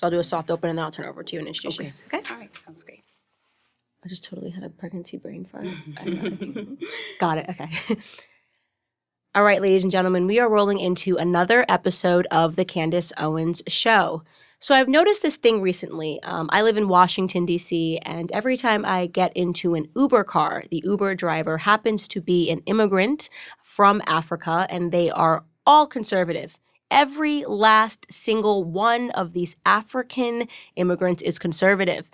So I'll do a soft open and then I'll turn it over to you and introduce you. Okay? All right. Sounds great. I just totally had a pregnancy brain fart. Got it. Okay. All right, ladies and gentlemen, we are rolling into another episode of the Candace Owens Show. So I've noticed this thing recently. I live in Washington, D.C., and every time I get into an Uber car, the Uber driver happens to be an immigrant from Africa, and they are all conservative. Every last single one of these African immigrants is conservative.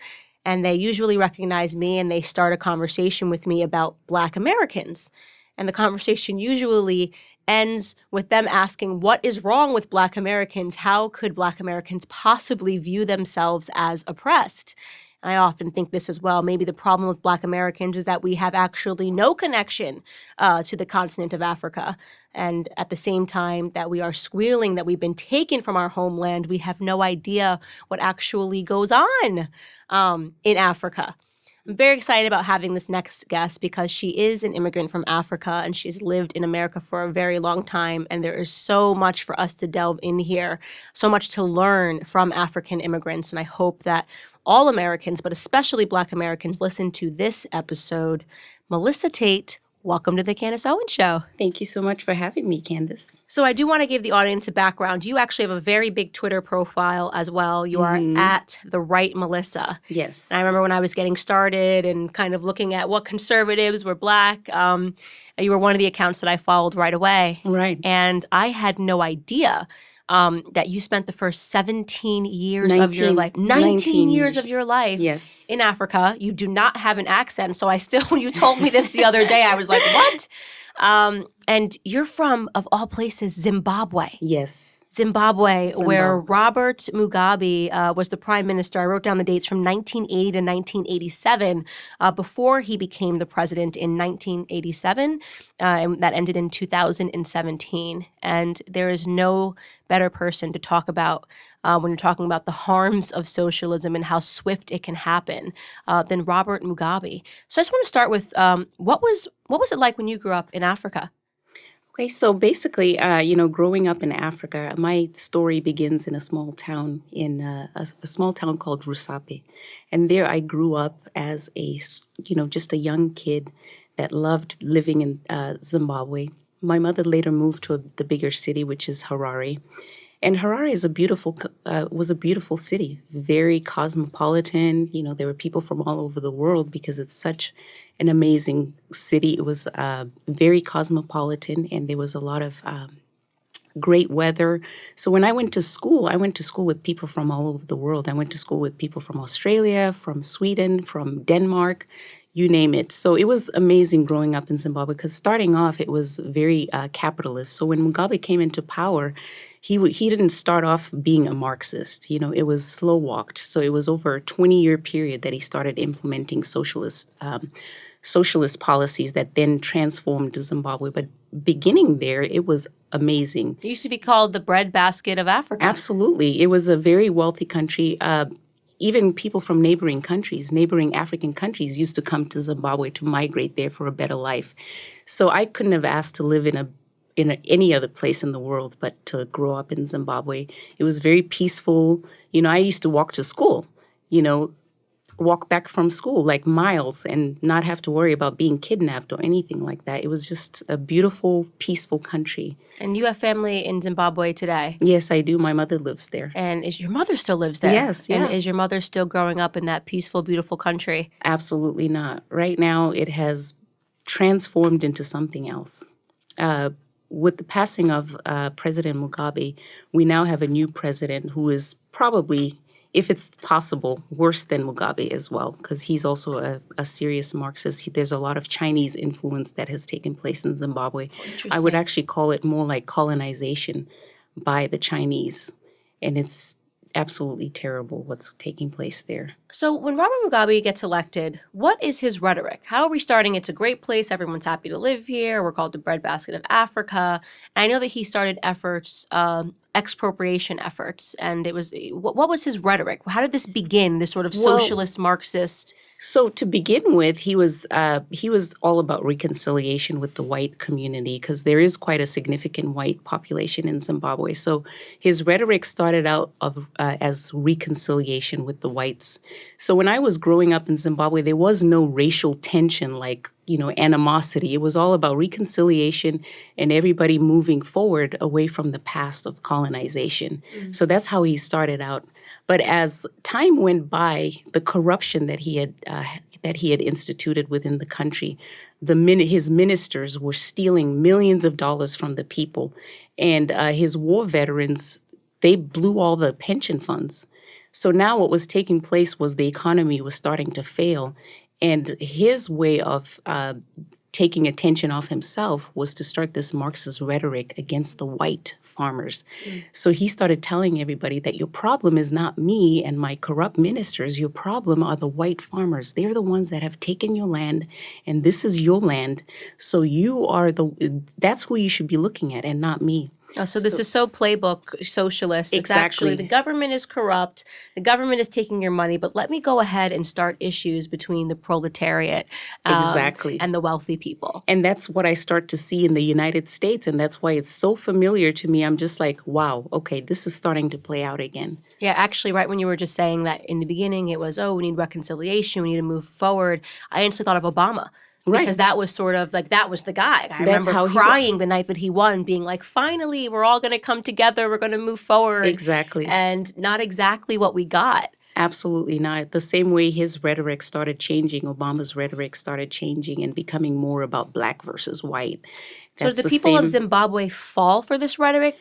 And they usually recognize me and they start a conversation with me about Black Americans. And the conversation usually ends with them asking, what is wrong with Black Americans? How could Black Americans possibly view themselves as oppressed? And I often think this as well. Maybe the problem with Black Americans is that we have actually no connection to the continent of Africa. And at the same time that we are squealing that we've been taken from our homeland, we have no idea what actually goes on in Africa. I'm very excited about having this next guest because she is an immigrant from Africa and she's lived in America for a very long time. And there is so much for us to delve in here, so much to learn from African immigrants. And I hope that all Americans, but especially Black Americans, listen to this episode. Melissa Tate, welcome to the Candace Owens Show. Thank you so much for having me, Candace. So I do want to give the audience a background. You actually have a very big Twitter profile as well. You are at The Right Melissa. Yes. And I remember when I was getting started and kind of looking at what conservatives were Black, you were one of the accounts that I followed right away. Right. And I had no idea that you spent the first 17 years of your life, 19 years of your life in Africa. You do not have an accent. So when you told me this the other day, I was like, what? And you're from, of all places, Zimbabwe. Yes. Zimbabwe, where Robert Mugabe was the prime minister. I wrote down the dates from 1980 to 1987 before he became the president in 1987. And that ended in 2017. And there is no better person to talk about when you're talking about the harms of socialism and how swift it can happen than Robert Mugabe. So I just want to start with what was it like when you grew up in Africa? Okay, so basically, growing up in Africa, my story begins in a small town a small town called Rusape, and there I grew up as just a young kid that loved living in Zimbabwe. My mother later moved to the bigger city, which is Harare. And Harare is was a beautiful city, very cosmopolitan. There were people from all over the world because it's such an amazing city. It was very cosmopolitan, and there was a lot of great weather. So when I went to school with people from all over the world. I went to school with people from Australia, from Sweden, from Denmark, you name it. So it was amazing growing up in Zimbabwe because starting off, it was very capitalist. So when Mugabe came into power, he didn't start off being a Marxist. It was slow walked. So it was over a 20-year period that he started implementing socialist policies that then transformed Zimbabwe. But beginning there, it was amazing. It used to be called the breadbasket of Africa. Absolutely. It was a very wealthy country. Even people from neighboring African countries used to come to Zimbabwe to migrate there for a better life. So I couldn't have asked to live in any other place in the world but to grow up in Zimbabwe. It was very peaceful. I used to walk to school, walk back from school like miles and not have to worry about being kidnapped or anything like that. It was just a beautiful, peaceful country. And you have family in Zimbabwe today? Yes, I do. My mother lives there. And your mother still lives there? Yes, yeah. And is your mother still growing up in that peaceful, beautiful country? Absolutely not. Right now, it has transformed into something else. With the passing of President Mugabe, we now have a new president who is probably, if it's possible, worse than Mugabe as well, because he's also a serious Marxist. There's a lot of Chinese influence that has taken place in Zimbabwe. I would actually call it more like colonization by the Chinese, and it's absolutely terrible what's taking place there. So when Robert Mugabe gets elected, what is his rhetoric? How are we starting? It's a great place. Everyone's happy to live here. We're called the breadbasket of Africa. And I know that he started efforts, expropriation efforts. And it was, what was his rhetoric? How did this begin, this sort of Well, socialist, Marxist? So to begin with, he was all about reconciliation with the white community because there is quite a significant white population in Zimbabwe. So his rhetoric started out as reconciliation with the whites. So when I was growing up in Zimbabwe, there was no racial tension like animosity. It was all about reconciliation and everybody moving forward away from the past of colonization. So that's how he started out. But as time went by, the corruption that he had instituted within the country, his ministers were stealing millions of dollars from the people, and his war veterans, they blew all the pension funds. So now what was taking place was the economy was starting to fail, and his way of taking attention off himself was to start this Marxist rhetoric against the white farmers. So he started telling everybody that your problem is not me and my corrupt ministers. Your problem are the white farmers. They're the ones that have taken your land, and this is your land. So that's who you should be looking at and not me. Oh, so this is so playbook socialist. It's Exactly. actually the government is corrupt. The government is taking your money, but let me go ahead and start issues between the proletariat Exactly. and the wealthy people. And that's what I start to see in the United States. And that's why it's so familiar to me. I'm just like, wow, okay, this is starting to play out again. Yeah, actually, right when you were just saying that in the beginning, it was, we need reconciliation, we need to move forward. I instantly thought of Obama. Right. Because that was sort of like, that was the guy. I That's remember how he crying the night that he won, being like, finally, we're all going to come together. We're going to move forward. Exactly. And not exactly what we got. Absolutely not. The same way his rhetoric started changing, Obama's rhetoric started changing and becoming more about black versus white. So did the people of Zimbabwe fall for this rhetoric?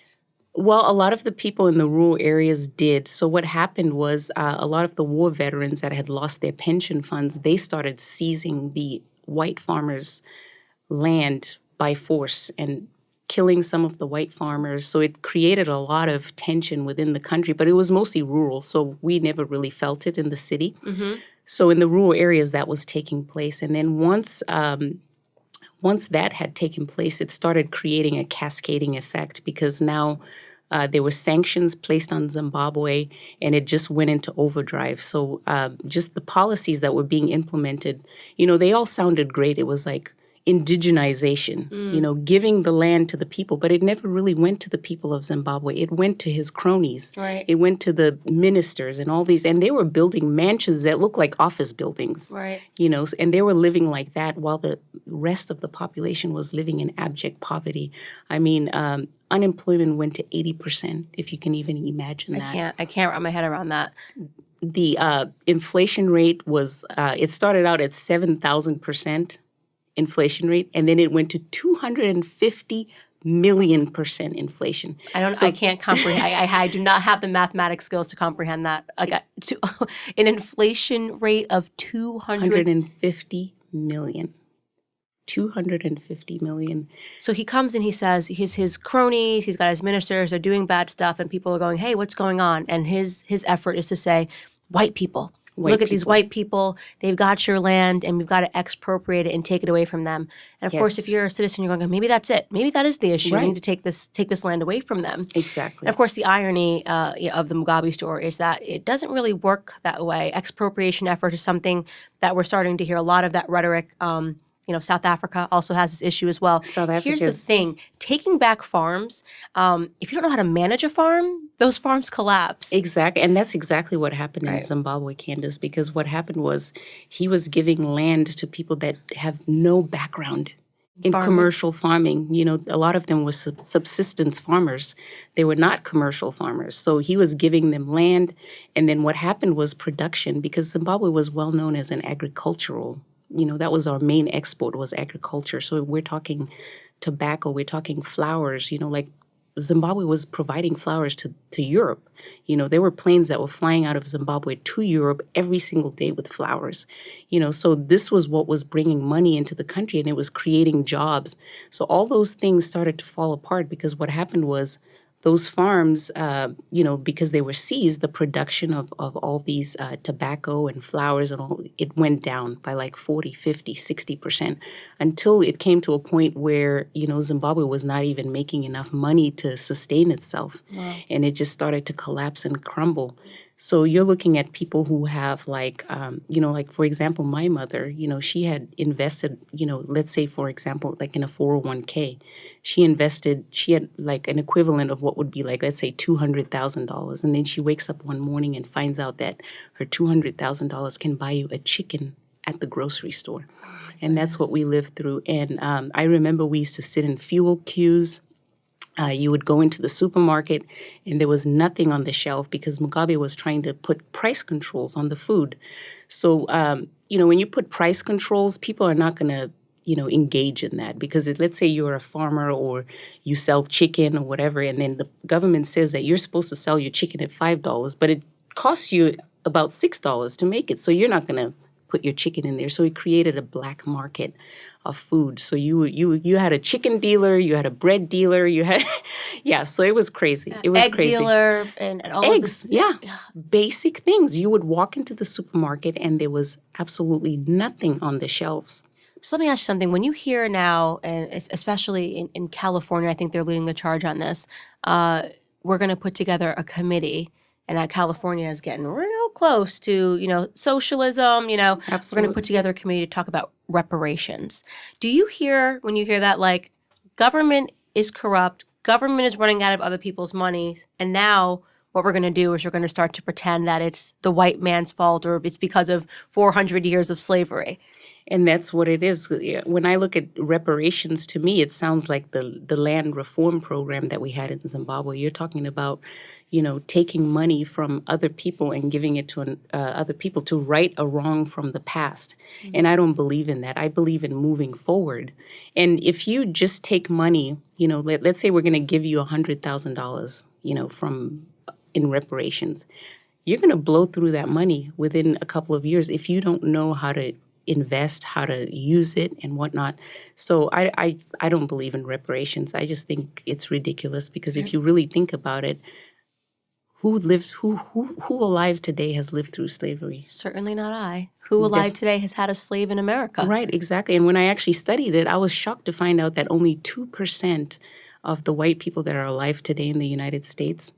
Well, a lot of the people in the rural areas did. So what happened was a lot of the war veterans that had lost their pension funds, they started seizing the white farmers' land by force and killing some of the white farmers. So it created a lot of tension within the country, but it was mostly rural, so we never really felt it in the city. Mm-hmm. So in the rural areas, that was taking place. And then once that had taken place, it started creating a cascading effect because now there were sanctions placed on Zimbabwe, and it just went into overdrive. So just the policies that were being implemented, they all sounded great. It was like indigenization, giving the land to the people, but it never really went to the people of Zimbabwe. It went to his cronies. Right. It went to the ministers and all these, and they were building mansions that looked like office buildings. Right. And they were living like that while the rest of the population was living in abject poverty. I mean, unemployment went to 80%, if you can even imagine that. I can't wrap my head around that. The inflation rate was, it started out at 7,000% inflation rate, and then it went to 250 million% inflation. I can't comprehend. I do not have the mathematics skills to comprehend that. An inflation rate of 250 million. 250 million. So he comes and he says his cronies, he's got his ministers, they're doing bad stuff, and people are going, hey, what's going on? And his effort is to say, white people. Look at these white people. They've got your land, and we've got to expropriate it and take it away from them. And of course, if you're a citizen, you're going, maybe that's it. Maybe that is the issue. Right. We need to take this land away from them. Exactly. And of course, the irony of the Mugabe story is that it doesn't really work that way. Expropriation effort is something that we're starting to hear a lot of that rhetoric. South Africa also has this issue as well. Here's the thing. Taking back farms, if you don't know how to manage a farm, those farms collapse. Exactly. And that's exactly what happened in Zimbabwe, Candace, because what happened was he was giving land to people that have no background in commercial farming. A lot of them were subsistence farmers. They were not commercial farmers. So he was giving them land. And then what happened was production, because Zimbabwe was well known as an agricultural, that was our main export, was agriculture. So we're talking tobacco, we're talking flowers, like Zimbabwe was providing flowers to Europe. There were planes that were flying out of Zimbabwe to Europe every single day with flowers. So this was what was bringing money into the country, and it was creating jobs. So all those things started to fall apart because what happened was those farms, because they were seized, the production of all these tobacco and flowers and all, it went down by like 40, 50, 60% until it came to a point where, Zimbabwe was not even making enough money to sustain itself. Wow. And it just started to collapse and crumble. So you're looking at people who have like for example, my mother, she had invested, let's say, for example, like in a 401k, she had like an equivalent of what would be like, let's say, $200,000. And then she wakes up one morning and finds out that her $200,000 can buy you a chicken at the grocery store. And that's what we lived through. And I remember we used to sit in fuel queues. You would go into the supermarket and there was nothing on the shelf because Mugabe was trying to put price controls on the food. So, when you put price controls, people are not going to, engage in that because let's say you're a farmer or you sell chicken or whatever, and then the government says that you're supposed to sell your chicken at $5, but it costs you about $6 to make it. So you're not going to put your chicken in there. So it created a black market of food. So you had a chicken dealer, you had a bread dealer, you had so it was crazy. It was egg crazy. dealer and all eggs, of this. Basic things. You would walk into the supermarket and there was absolutely nothing on the shelves. So let me ask you something. When you hear now, and especially in California, I think they're leading the charge on this, we're going to put together a committee. And California is getting real close to, socialism, Absolutely. We're going to put together a committee to talk about reparations. Do you hear, when you hear that, like, government is corrupt, government is running out of other people's money, and now what we're going to do is we're going to start to pretend that it's the white man's fault or it's because of 400 years of slavery? And that's what it is. When I look at reparations, to me, it sounds like the land reform program that we had in Zimbabwe. You're talking about, taking money from other people and giving it to other people to right a wrong from the past. Mm-hmm. And I don't believe in that. I believe in moving forward. And if you just take money, let's say we're going to give you $100,000, in reparations, you're going to blow through that money within a couple of years if you don't know how to invest, how to use it and whatnot. So I don't believe in reparations. I just think it's ridiculous because if you really think about it, who alive today has lived through slavery? Certainly not I. Who alive today has had a slave in America? Right, exactly. And when I actually studied it, I was shocked to find out that only 2% of the white people that are alive today in the United States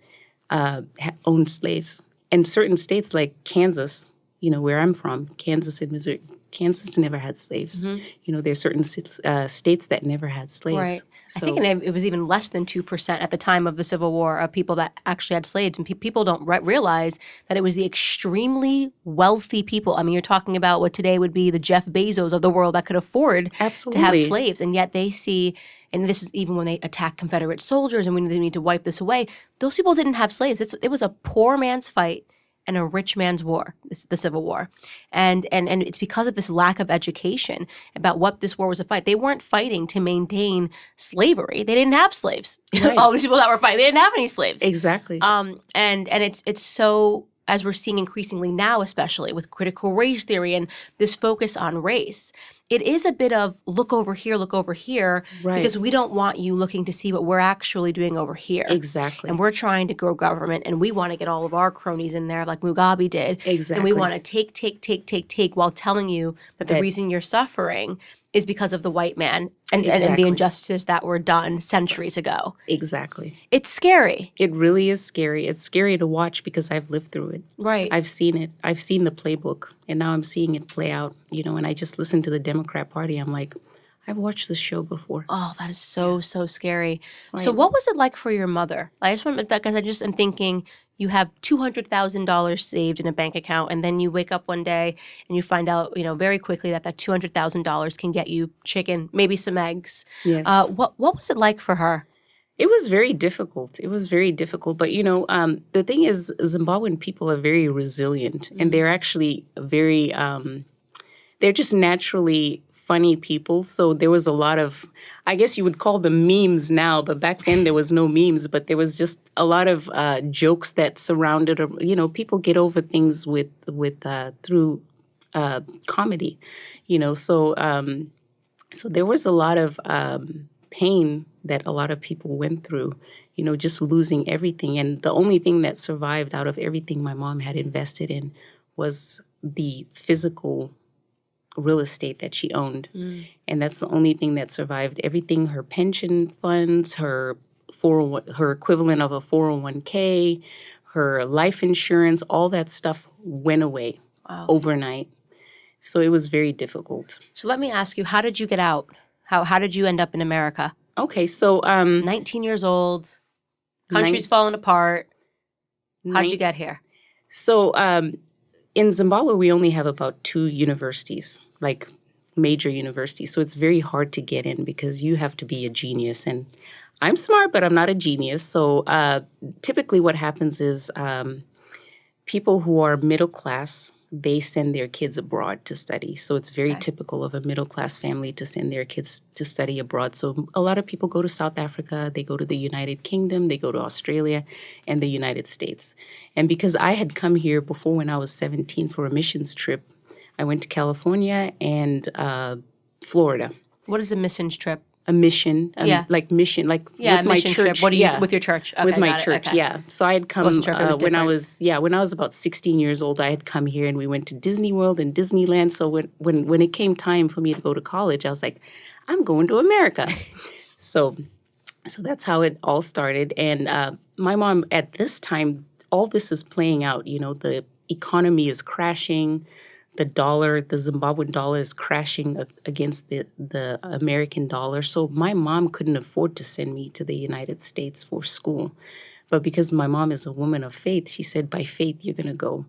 own slaves. And certain states like Kansas, where I'm from, Kansas and Missouri, Kansas never had slaves. Mm-hmm. There's certain states that never had slaves. Right. So, I think it was even less than 2% at the time of the Civil War of people that actually had slaves. And people don't realize that it was the extremely wealthy people. I mean, you're talking about what today would be the Jeff Bezos of the world that could afford to have slaves. And yet they see, and this is even when they attack Confederate soldiers and when they need to wipe this away, those people didn't have slaves. It was a poor man's fight and a rich man's war, the Civil War. And it's because of this lack of education about what this war was a fight. They weren't fighting to maintain slavery. They didn't have slaves. Right. All these people that were fighting, they didn't have any slaves. Exactly. And it's so, as we're seeing increasingly now, especially with critical race theory and this focus on race, it is a bit of look over here, right. Because we don't want you looking to see what we're actually doing over here. Exactly. And we're trying to grow government, and we want to get all of our cronies in there like Mugabe did. Exactly. And we want to take while telling you that the reason you're suffering is because of the white man and the injustices that were done centuries ago. Exactly. It's scary. It really is scary. It's scary to watch because I've lived through it. Right. I've seen it. I've seen the playbook, and now I'm seeing it play out, and I just listened to the Democrat Party. I'm like, I've watched this show before. Oh, that is so scary. Right. So what was it like for your mother? I just want to, because I just am thinking, you have $200,000 saved in a bank account, and then you wake up one day and you find out, very quickly that $200,000 can get you chicken, maybe some eggs. Yes. What was it like for her? It was very difficult. But, the thing is, Zimbabwean people are very resilient, and they're actually very, they're just naturally funny people. So there was a lot of, I guess you would call them memes now, but back then there was no memes, but there was just a lot of jokes that surrounded, people get over things through comedy, so there was a lot of pain that a lot of people went through, just losing everything. And the only thing that survived out of everything my mom had invested in was the physical real estate that she owned. And that's the only thing that survived. Everything, her pension funds, her equivalent of a 401k, her life insurance, all that stuff went away overnight. So it was very difficult. So let me ask you, how did you get out? How did you end up in America? Okay, so 19 years old, country's falling apart. How did you get here? So in Zimbabwe, we only have about 2 universities, like major universities. So it's very hard to get in because you have to be a genius. And I'm smart, but I'm not a genius. So typically what happens is people who are middle class, they send their kids abroad to study. So it's very typical of a middle-class family to send their kids to study abroad. So a lot of people go to South Africa, they go to the United Kingdom, they go to Australia and the United States. And because I had come here before when I was 17 for a missions trip, I went to California and Florida. What is a missions trip? A mission, with my church. Trip. What do you with your church? Okay, with my church, okay. yeah. So I had come when I was about 16 years old. I had come here and we went to Disney World and Disneyland. So when it came time for me to go to college, I was like, I'm going to America. so that's how it all started. And my mom at this time, all this is playing out. The economy is crashing. The Zimbabwean dollar is crashing against the American dollar. So my mom couldn't afford to send me to the United States for school. But because my mom is a woman of faith, she said, by faith, you're going to go.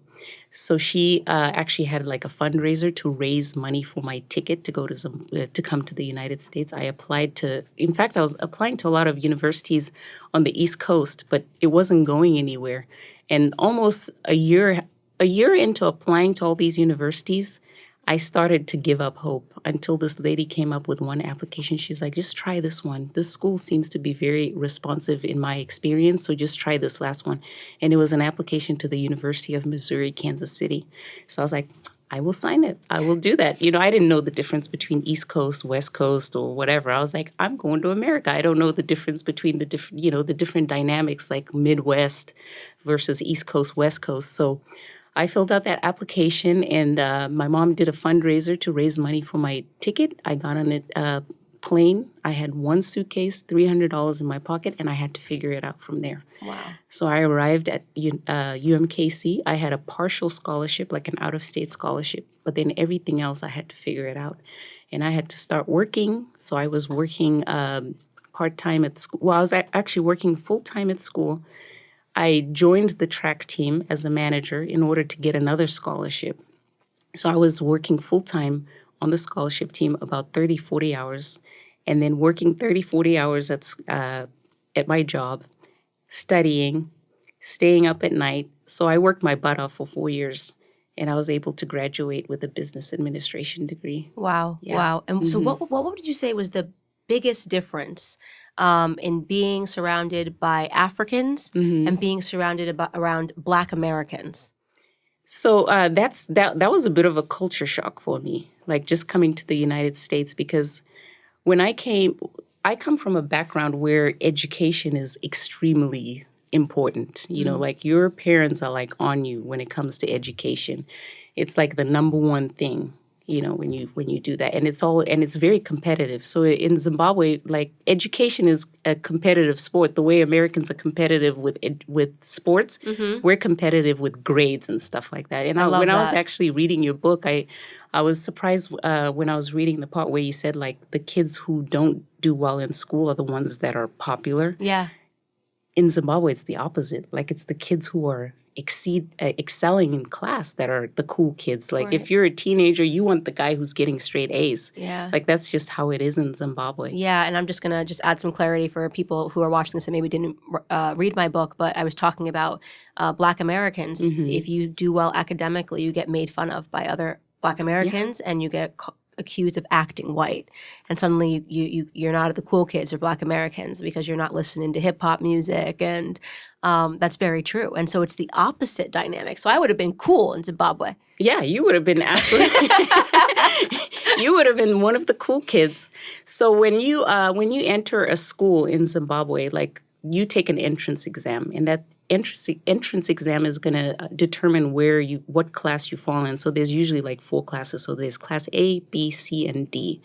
So she actually had like a fundraiser to raise money for my ticket to go to come to the United States. I was applying to a lot of universities on the East Coast, but it wasn't going anywhere. And almost a year into applying to all these universities, I started to give up hope until this lady came up with one application. She's like, just try this one. This school seems to be very responsive in my experience, so just try this last one. And it was an application to the University of Missouri, Kansas City. So I was like, I will sign it. I will do that. I didn't know the difference between East Coast, West Coast, or whatever. I was like, I'm going to America. I don't know the difference between the different dynamics like Midwest versus East Coast, West Coast. So I filled out that application, and my mom did a fundraiser to raise money for my ticket. I got on a plane. I had one suitcase, $300 in my pocket, and I had to figure it out from there. Wow. So I arrived at UMKC. I had a partial scholarship, like an out-of-state scholarship, but then everything else I had to figure it out. And I had to start working. So I was working part-time at school. Well, I was actually working full-time at school. I joined the track team as a manager in order to get another scholarship. So I was working full-time on the scholarship team about 30, 40 hours, and then working 30, 40 hours at my job, studying, staying up at night. So I worked my butt off for 4 years, and I was able to graduate with a business administration degree. Wow. Yeah. Wow. And so what would you say was the biggest difference in being surrounded by Africans and being surrounded around Black Americans? So that was a bit of a culture shock for me, like just coming to the United States, because when I come from a background where education is extremely important. Like your parents are like on you when it comes to education. It's like the number one thing. When you do that. And it's very competitive. So in Zimbabwe, like education is a competitive sport. The way Americans are competitive with sports, we're competitive with grades and stuff like that. And when I was actually reading your book, I was surprised when I was reading the part where you said like the kids who don't do well in school are the ones that are popular. Yeah. In Zimbabwe, it's the opposite. Like it's the kids who are excelling in class that are the cool kids. Like if you're a teenager, you want the guy who's getting straight A's. Yeah. Like that's just how it is in Zimbabwe. Yeah, and I'm just going to add some clarity for people who are watching this and maybe didn't read my book, but I was talking about Black Americans. If you do well academically, you get made fun of by other Black Americans and you get accused of acting white, and suddenly you're not the cool kids or Black Americans because you're not listening to hip hop music, and that's very true. And so it's the opposite dynamic. So I would have been cool in Zimbabwe. Yeah, you would have been absolutely. You would have been one of the cool kids. So when you enter a school in Zimbabwe, like you take an entrance exam, and that entrance exam is going to determine what class you fall in. So there's usually like 4 classes. So there's class A, B, C, and D.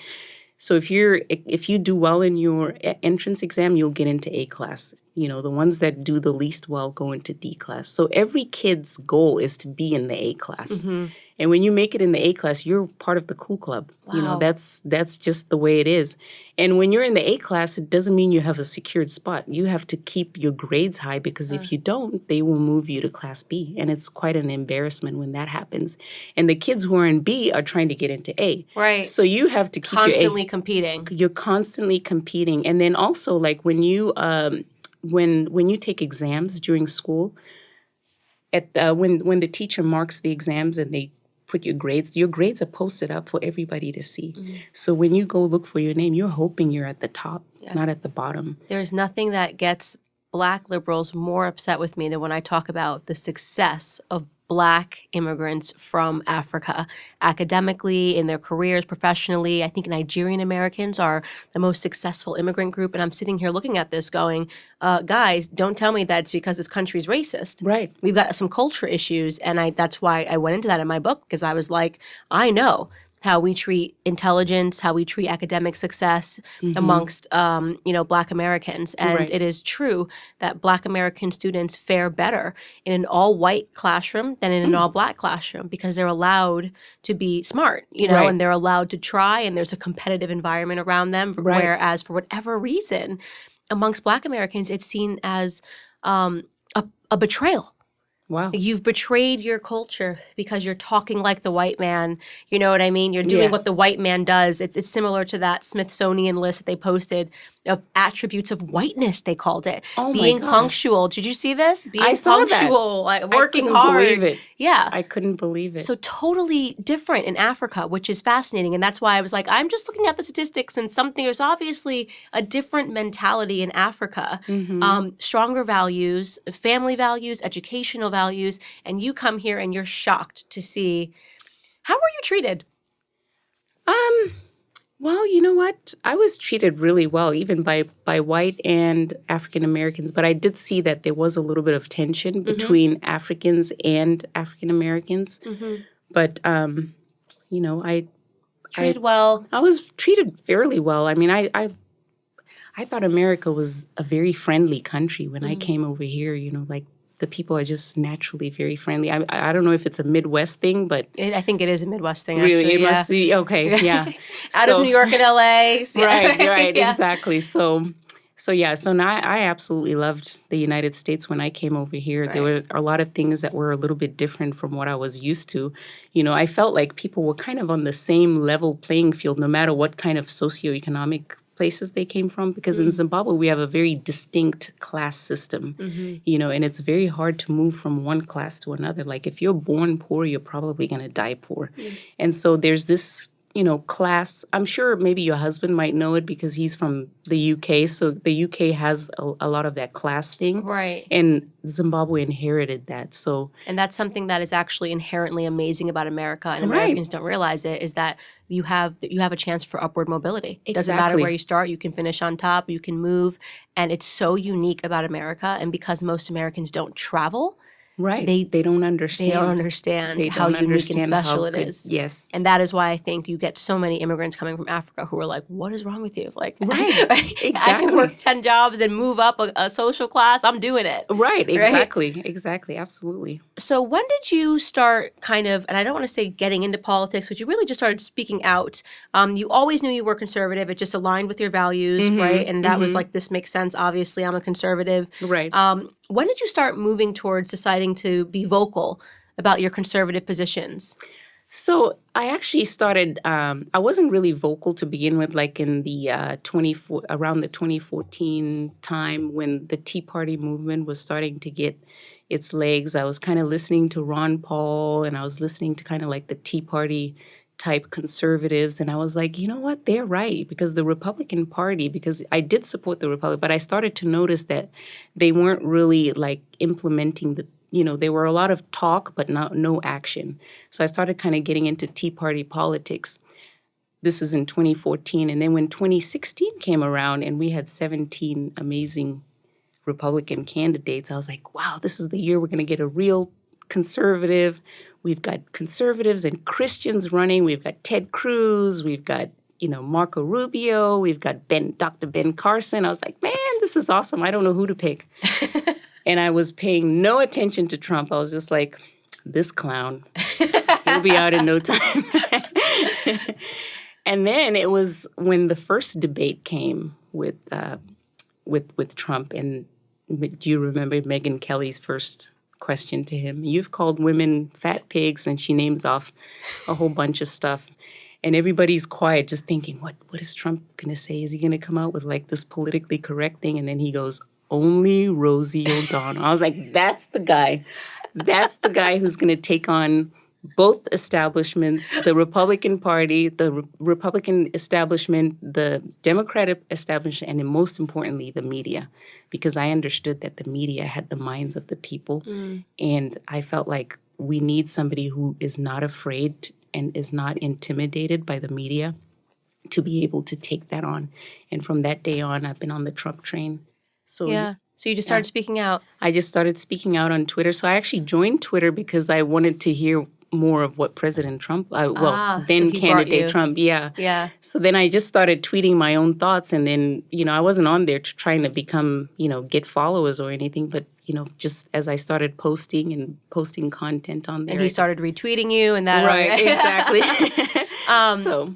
So if you do well in your entrance exam, you'll get into A class. The ones that do the least well go into D class. So every kid's goal is to be in the A class. Mm-hmm. And when you make it in the A class, you're part of the cool club. Wow. That's just the way it is. And when you're in the A class, it doesn't mean you have a secured spot. You have to keep your grades high, because if you don't, they will move you to class B. And it's quite an embarrassment when that happens. And the kids who are in B are trying to get into A. Right. So you have to keep constantly competing. You're constantly competing. And then also, like, when you take exams during school, when the teacher marks the exams and they put your grades are posted up for everybody to see. Mm-hmm. So when you go look for your name, you're hoping you're at the top, not at the bottom. There's nothing that gets Black liberals more upset with me than when I talk about the success of Black immigrants from Africa, academically, in their careers, professionally. I think Nigerian Americans are the most successful immigrant group. And I'm sitting here looking at this going, guys, don't tell me that it's because this country's racist. Right. We've got some culture issues. And that's why I went into that in my book, because I was like, I know how we treat intelligence, how we treat academic success amongst, Black Americans. And it is true that Black American students fare better in an all-white classroom than in an all-Black classroom, because they're allowed to be smart, and they're allowed to try, and there's a competitive environment around them. Right. Whereas for whatever reason, amongst Black Americans, it's seen as a betrayal. Wow. You've betrayed your culture because you're talking like the white man. You know what I mean? You're doing what the white man does. It's similar to that Smithsonian list that they posted of attributes of whiteness, they called it. Oh, being punctual. Did you see this? Being I saw punctual, that. like working hard. I couldn't believe it. Yeah. I couldn't believe it. So totally different in Africa, which is fascinating. And that's why I was like, I'm just looking at the statistics, and there's obviously a different mentality in Africa. Mm-hmm. Stronger values, family values, educational values. And you come here and you're shocked to see, how were you treated? Well, you know what? I was treated really well, even by white and African Americans. But I did see that there was a little bit of tension between Africans and African Americans. Mm-hmm. But, I treated well. I was treated fairly well. I mean, I thought America was a very friendly country when I came over here. Like, the people are just naturally very friendly. I don't know if it's a Midwest thing, but I think it is a Midwest thing. Really, actually, it must be okay. Yeah, out of New York and LA. So, right, exactly. So now I absolutely loved the United States when I came over here. Right. There were a lot of things that were a little bit different from what I was used to. I felt like people were kind of on the same level playing field, no matter what kind of socioeconomic places they came from, because in Zimbabwe we have a very distinct class system, and it's very hard to move from one class to another. Like, if you're born poor, you're probably going to die poor. And so there's this class. I'm sure maybe your husband might know it because he's from the UK. So the UK has a lot of that class thing. Right. And Zimbabwe inherited that. And that's something that is actually inherently amazing about America, and Americans don't realize it, is that you have a chance for upward mobility. It doesn't matter where you start. You can finish on top. You can move. And it's so unique about America. And because most Americans don't travel, right. They don't understand. They don't understand how unique and special it is. Yes. And that is why I think you get so many immigrants coming from Africa who are like, what is wrong with you? Like, Exactly. I can work 10 jobs and move up a social class. I'm doing it. Right. Exactly. Exactly. Absolutely. So when did you start kind of, and I don't want to say getting into politics, but you really just started speaking out. You always knew you were conservative. It just aligned with your values, right? And that was like, this makes sense. Obviously, I'm a conservative. Right. When did you start moving towards deciding to be vocal about your conservative positions? So I actually started, I wasn't really vocal to begin with, like in the around the 2014 time when the Tea Party movement was starting to get its legs. I was kind of listening to Ron Paul, and I was listening to kind of like the Tea Party type conservatives. And I was like, you know what, they're right. Because the Republican Party, because I did support the Republic, but I started to notice that they weren't really like implementing there were a lot of talk, but no action. So I started kind of getting into Tea Party politics. This is in 2014. And then when 2016 came around and we had 17 amazing Republican candidates, I was like, wow, this is the year we're going to get a real conservative. We've got conservatives and Christians running. We've got Ted Cruz. We've got, Marco Rubio. We've got Dr. Ben Carson. I was like, man, this is awesome. I don't know who to pick. And I was paying no attention to Trump. I was just like, this clown, he'll be out in no time. And then it was when the first debate came with Trump. And do you remember Megyn Kelly's first question to him? You've called women fat pigs, and she names off a whole bunch of stuff. And everybody's quiet, just thinking, what is Trump going to say? Is he going to come out with like this politically correct thing? And then he goes, only Rosie O'Donnell. I was like, that's the guy. That's the guy who's going to take on both establishments, the Republican Party, the Republican establishment, the Democratic establishment, and then most importantly, the media. Because I understood that the media had the minds of the people. And I felt like we need somebody who is not afraid and is not intimidated by the media to be able to take that on. And from that day on, I've been on the Trump train. So yeah. So you just started speaking out. I just started speaking out on Twitter. So I actually joined Twitter because I wanted to hear more of what President Trump, then so candidate Trump, Yeah. So then I just started tweeting my own thoughts. And then, I wasn't on there trying to become, get followers or anything. But, just as I started posting content on there. And he started retweeting you and that. Right, exactly.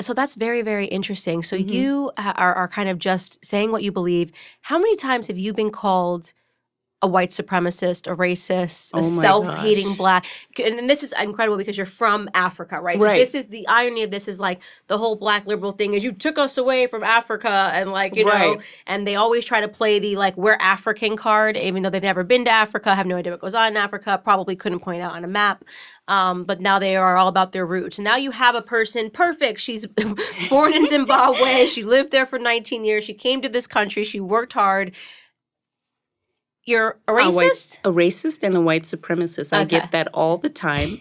So that's very, very interesting. So you are kind of just saying what you believe. How many times have you been called a white supremacist, a racist, a self-hating Black? And this is incredible because you're from Africa, right? So this is the irony of this is like the whole Black liberal thing is you took us away from Africa and like, know, and they always try to play the like we're African card, even though they've never been to Africa, have no idea what goes on in Africa, probably couldn't point out on a map. But now they are all about their roots. And now you have a person, perfect. She's born in Zimbabwe. She lived there for 19 years. She came to this country. She worked hard. You're a racist? A racist and a white supremacist. I get that all the time.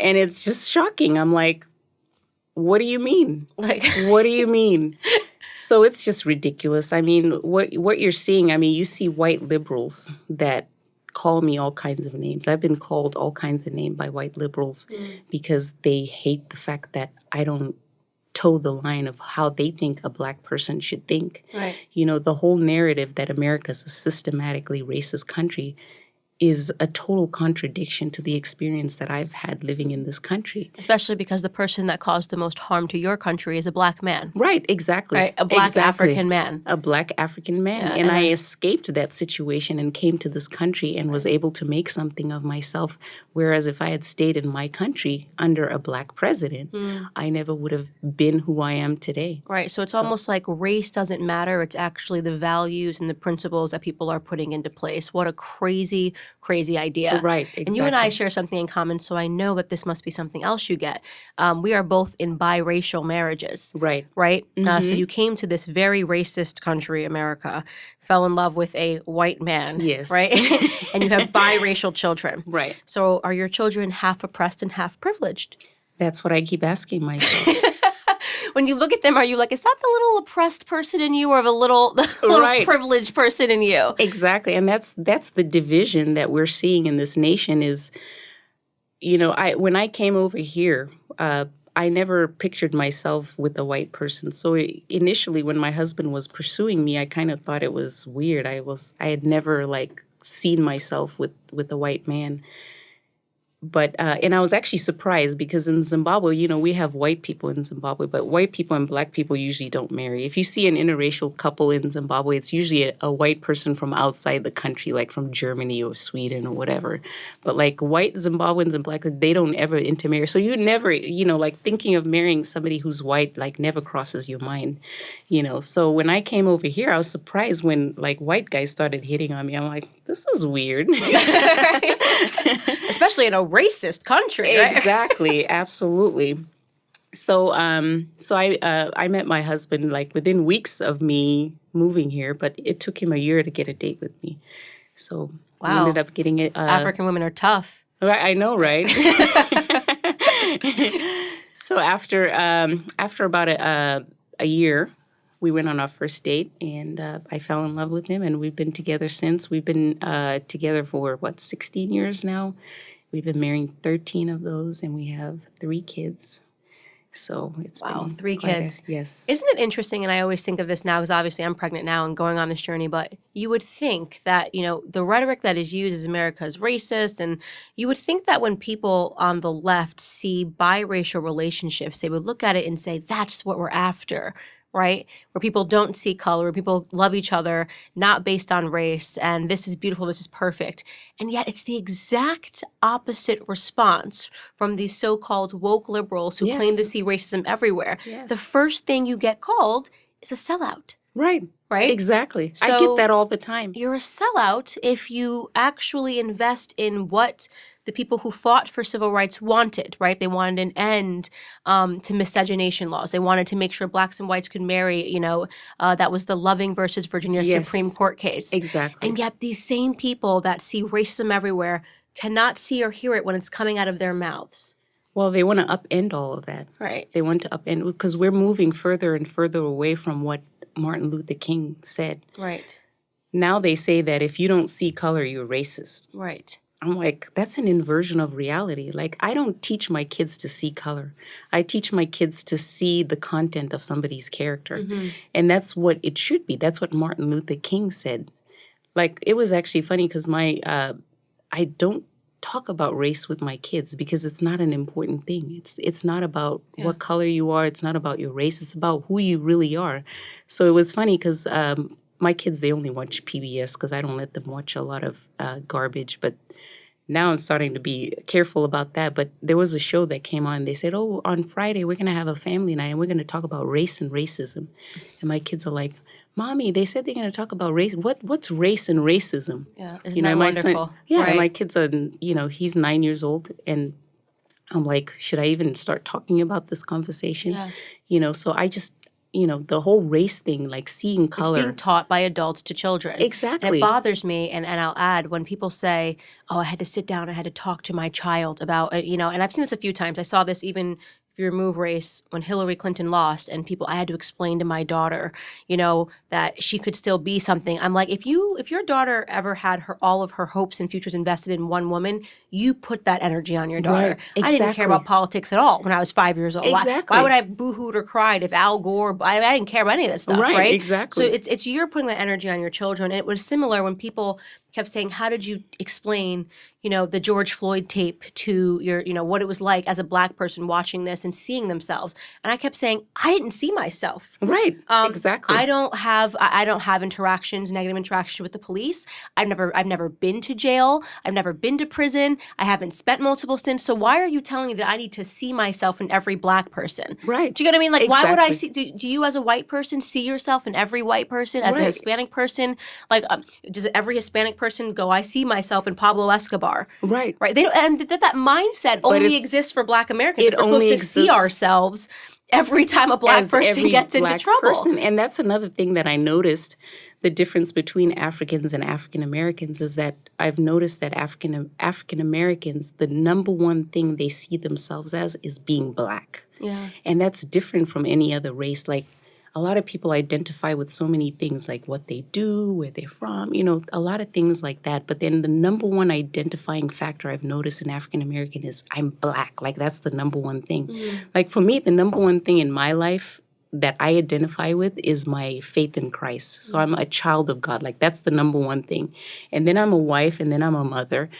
And it's just shocking. I'm like, what do you mean? Like, what do you mean? So it's just ridiculous. I mean, what you're seeing, you see white liberals that call me all kinds of names. I've been called all kinds of names by white liberals because they hate the fact that I don't toe the line of how they think a Black person should think. Right. The whole narrative that America's a systematically racist country is a total contradiction to the experience that I've had living in this country. Especially because the person that caused the most harm to your country is a Black man. Right, exactly. Right, a Black African man. A Black African man. Yeah, and I escaped that situation and came to this country and was able to make something of myself. Whereas if I had stayed in my country under a Black president, I never would have been who I am today. Right, so it's almost like race doesn't matter. It's actually the values and the principles that people are putting into place. What a crazy idea. Right, exactly. And you and I share something in common, so I know that this must be something else you get. We are both in biracial marriages. Right. Right? So you came to this very racist country, America, fell in love with a white man. Yes. Right? And you have biracial children. Right. So are your children half oppressed and half privileged? That's what I keep asking myself. When you look at them, are you like, is that the little oppressed person in you or the little privileged person in you? Exactly. And that's the division that we're seeing in this nation is, when I came over here, I never pictured myself with a white person. So initially when my husband was pursuing me, I kind of thought it was weird. I had never seen myself with a white man. But and I was actually surprised because in Zimbabwe, we have white people in Zimbabwe, but white people and Black people usually don't marry. If you see an interracial couple in Zimbabwe, it's usually a white person from outside the country, like from Germany or Sweden or whatever. But white Zimbabweans and Black, they don't ever intermarry. So you never, thinking of marrying somebody who's white, never crosses your mind, So when I came over here, I was surprised when white guys started hitting on me. I'm like, this is weird. Especially in a racist country, right? Exactly, absolutely. So, I met my husband within weeks of me moving here, but it took him a year to get a date with me. So we ended up getting it. African women are tough. Right, I know, right? So after about a year, we went on our first date, and I fell in love with him, and we've been together since. We've been together for, 16 years now. We've been married 13 of those, and we have 3 kids. So it's Wow, been 3 kids. Yes. Isn't it interesting, and I always think of this now because obviously I'm pregnant now and going on this journey, but you would think that, the rhetoric that is used as America is racist, and you would think that when people on the left see biracial relationships, they would look at it and say, that's what we're after, right? Where people don't see color, where people love each other, not based on race, and this is beautiful, this is perfect. And yet it's the exact opposite response from these so-called woke liberals who claim to see racism everywhere. Yes. The first thing you get called is a sellout. Right. Right? Exactly. So I get that all the time. You're a sellout if you actually invest in what the people who fought for civil rights wanted, right? They wanted an end to miscegenation laws. They wanted to make sure blacks and whites could marry, that was the Loving versus Virginia Supreme Court case. Exactly. And yet these same people that see racism everywhere cannot see or hear it when it's coming out of their mouths. Well, they want to upend all of that. Right. They want to upend, because we're moving further and further away from what Martin Luther King said. Right. Now they say that if you don't see color, you're racist. Right. I'm like, that's an inversion of reality. Like, I don't teach my kids to see color. I teach my kids to see the content of somebody's character. Mm-hmm. And that's what it should be. That's what Martin Luther King said. Like, it was actually funny because I don't talk about race with my kids because it's not an important thing. It's not about what color you are. It's not about your race. It's about who you really are. So it was funny because my kids, they only watch PBS because I don't let them watch a lot of garbage. But now I'm starting to be careful about that. But there was a show that came on. They said, oh, on Friday, we're going to have a family night and we're going to talk about race and racism. And my kids are like, Mommy, they said they're going to talk about race. What's race and racism? Yeah, isn't that wonderful? Son, and my kids are, he's 9 years old. And I'm like, should I even start talking about this conversation? Yeah. So I just, the whole race thing, like seeing color. It's being taught by adults to children. Exactly. And it bothers me, and I'll add, when people say, oh, I had to sit down, I had to talk to my child about, and I've seen this a few times. I saw this even if you remove race, when Hillary Clinton lost and I had to explain to my daughter, that she could still be something. I'm like, if your daughter ever had all of her hopes and futures invested in one woman, you put that energy on your daughter. Right. Exactly. I didn't care about politics at all when I was 5 years old. Exactly. Why would I have boo-hooed or cried if Al Gore, I didn't care about any of that stuff, right? Exactly. So it's you're putting that energy on your children. And it was similar when people kept saying, how did you explain, the George Floyd tape to your, what it was like as a Black person watching this and seeing themselves? And I kept saying, I didn't see myself. Right. Exactly. I don't have negative interactions with the police. I've never been to jail. I've never been to prison. I haven't spent multiple stints. So why are you telling me that I need to see myself in every Black person? Right. Do you get what I mean? Like, exactly. Why would I see? Do you as a white person see yourself in every white person? As a Hispanic person, like, does every Hispanic person go, I see myself in Pablo Escobar? Right. Right. They don't, and that mindset only exists for Black Americans. We're supposed to see ourselves every time a Black person gets into trouble. And that's another thing that I noticed. The difference between Africans and African Americans is that I've noticed that African Americans, the number one thing they see themselves as is being Black. Yeah. And that's different from any other race. Like, a lot of people identify with so many things, like what they do, where they're from, a lot of things like that. But then the number one identifying factor I've noticed in African American is I'm Black. Like, that's the number one thing. Mm. Like, for me, the number one thing in my life that I identify with is my faith in Christ. So I'm a child of God. Like, that's the number one thing. And then I'm a wife, and then I'm a mother,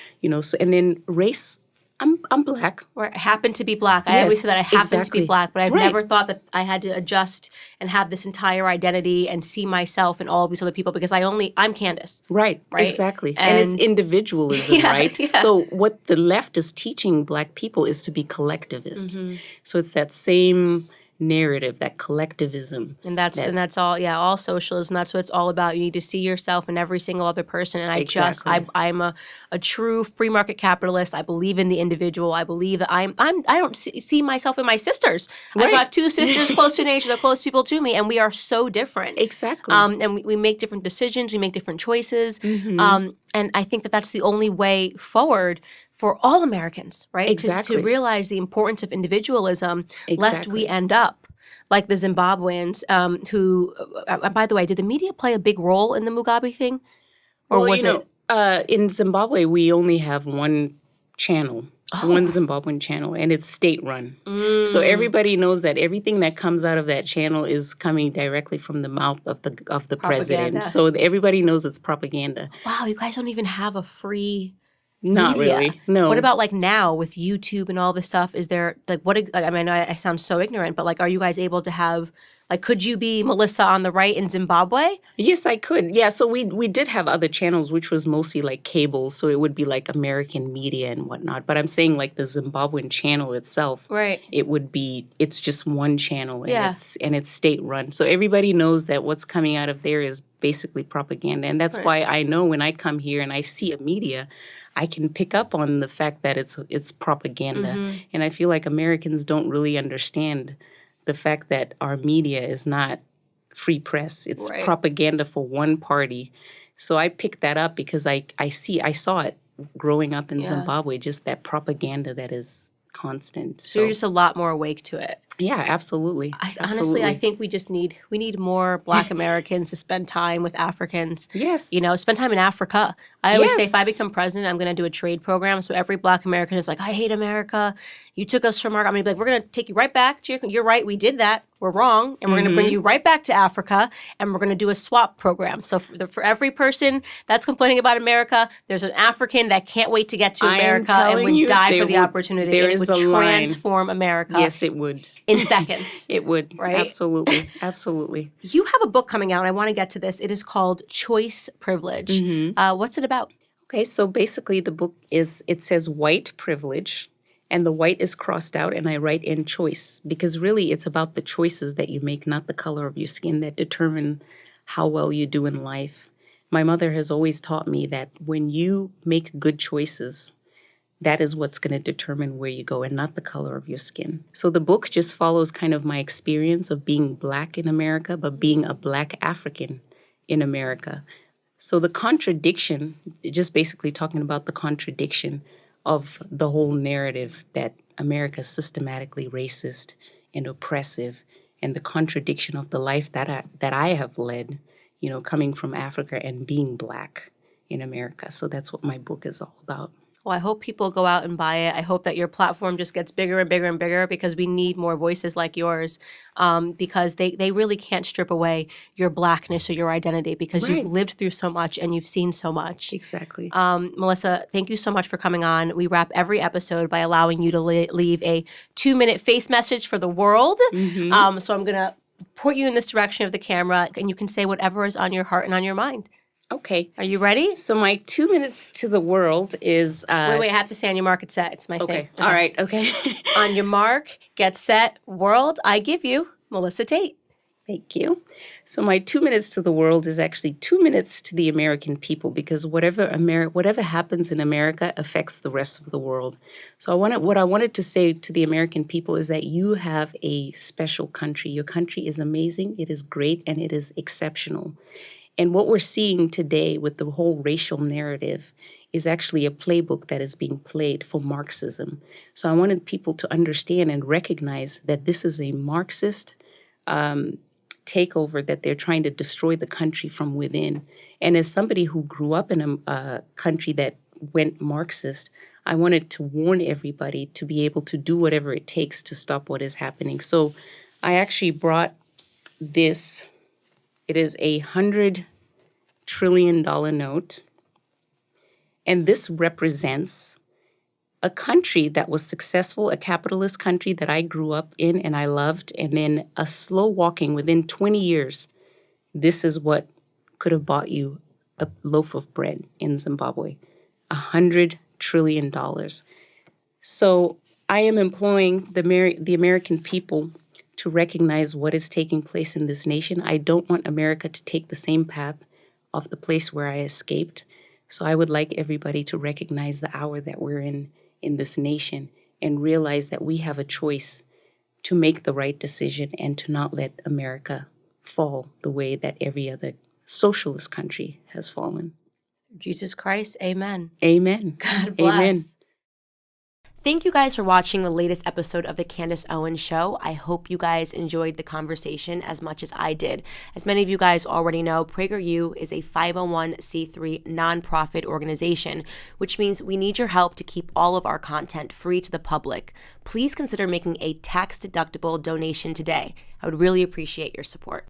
so, and then race, I'm Black. Or I happen to be Black. I always say that I happen to be Black, but I've never thought that I had to adjust and have this entire identity and see myself in all of these other people because I'm Candace. Right. Exactly. And it's individualism, right? Yeah. So what the left is teaching Black people is to be collectivist. Mm-hmm. So it's that same narrative, that collectivism. And that's all socialism. That's what it's all about. You need to see yourself in every single other person. And I'm a true free market capitalist. I believe in the individual. I believe that I don't see myself in my sisters. Right. I've got 2 sisters close to nature, the close people to me, and we are so different. Exactly. And we make different decisions. We make different choices. Mm-hmm. And I think that that's the only way forward for all Americans, right? Exactly. To realize the importance of individualism, lest we end up like the Zimbabweans, who, by the way, did the media play a big role in the Mugabe thing? Or Well, was it? in Zimbabwe, we only have one channel, one Zimbabwean channel, and it's state-run. So everybody knows that everything that comes out of that channel is coming directly from the mouth of the president. So everybody knows it's propaganda. Wow, you guys don't even have a free Not media. really, no. What about like now with YouTube and all this stuff? Is there like what? I mean, I sound so ignorant, but like, are you guys able to have like? Could you be Melissa on the right in Zimbabwe? Yes, I could. Yeah, so we did have other channels, which was mostly like cable, so it would be like American media and whatnot. But I'm saying like the Zimbabwean channel itself, Right? It's just one channel, and Yeah. it's state run. So everybody knows that what's coming out of there is basically propaganda, and that's why I know when I come here and I see a media, I can pick up on the fact that it's propaganda, and I feel like Americans don't really understand the fact that our media is not free press. It's propaganda for one party. So I picked that up because I saw it growing up in Zimbabwe, just that propaganda that is constant. So you're just a lot more awake to it. Yeah, absolutely. Honestly, I think we need more Black Americans to spend time with Africans. Yes. You know, spend time in Africa. I always say if I become president, I'm going to do a trade program. So every Black American is like, I hate America. You took us from our, I'm going to be like, we're going to take you right back to you're right. We did that. We're wrong. And we're going to bring you right back to Africa. And we're going to do a swap program. So for every person that's complaining about America, there's an African that can't wait to get to America and would die for the opportunity. It would transform America. Yes, it would. In seconds. It would. Right? Absolutely. Absolutely. You have a book coming out, and I want to get to this. It is called Choice Privilege. What's it about? Okay, so basically the book it says white privilege, and the white is crossed out, and I write in choice, because really it's about the choices that you make, not the color of your skin, that determine how well you do in life. My mother has always taught me that when you make good choices, that is what's going to determine where you go and not the color of your skin. So the book just follows kind of my experience of being Black in America, but being a Black African in America. So the contradiction, just basically talking about the contradiction of the whole narrative that America is systematically racist and oppressive, and the contradiction of the life that I have led, you know, coming from Africa and being Black in America. So that's what my book is all about. Well, I hope people go out and buy it. I hope that your platform just gets bigger and bigger and bigger, because we need more voices like yours, because they really can't strip away your Blackness or your identity, because you've lived through so much and you've seen so much. Exactly. Melissa, thank you so much for coming on. We wrap every episode by allowing you to leave a 2-minute face message for the world. So I'm going to point you in this direction of the camera, and you can say whatever is on your heart and on your mind. Okay. Are you ready? So my 2 minutes to the world is... Wait, I have to say on your mark, get set. It's my thing. Okay. All right. Okay. On your mark, get set, world, I give you Melissa Tate. Thank you. So my 2 minutes to the world is actually 2 minutes to the American people, because whatever happens in America affects the rest of the world. So what I wanted to say to the American people is that you have a special country. Your country is amazing. It is great, and it is exceptional. And what we're seeing today with the whole racial narrative is actually a playbook that is being played for Marxism. So I wanted people to understand and recognize that this is a Marxist takeover, that they're trying to destroy the country from within. And as somebody who grew up in a country that went Marxist, I wanted to warn everybody to be able to do whatever it takes to stop what is happening. So I actually brought this. It is a $100 trillion note. And this represents a country that was successful, a capitalist country that I grew up in and I loved. And then a slow walking within 20 years, this is what could have bought you a loaf of bread in Zimbabwe. $100 trillion. So I am imploring the American people to recognize what is taking place in this nation. I don't want America to take the same path of the place where I escaped. So I would like everybody to recognize the hour that we're in this nation, and realize that we have a choice to make the right decision and to not let America fall the way that every other socialist country has fallen. Jesus Christ, amen. Amen. God bless. Amen. Thank you guys for watching the latest episode of the Candace Owens Show. I hope you guys enjoyed the conversation as much as I did. As many of you guys already know, PragerU is a 501c3 nonprofit organization, which means we need your help to keep all of our content free to the public. Please consider making a tax-deductible donation today. I would really appreciate your support.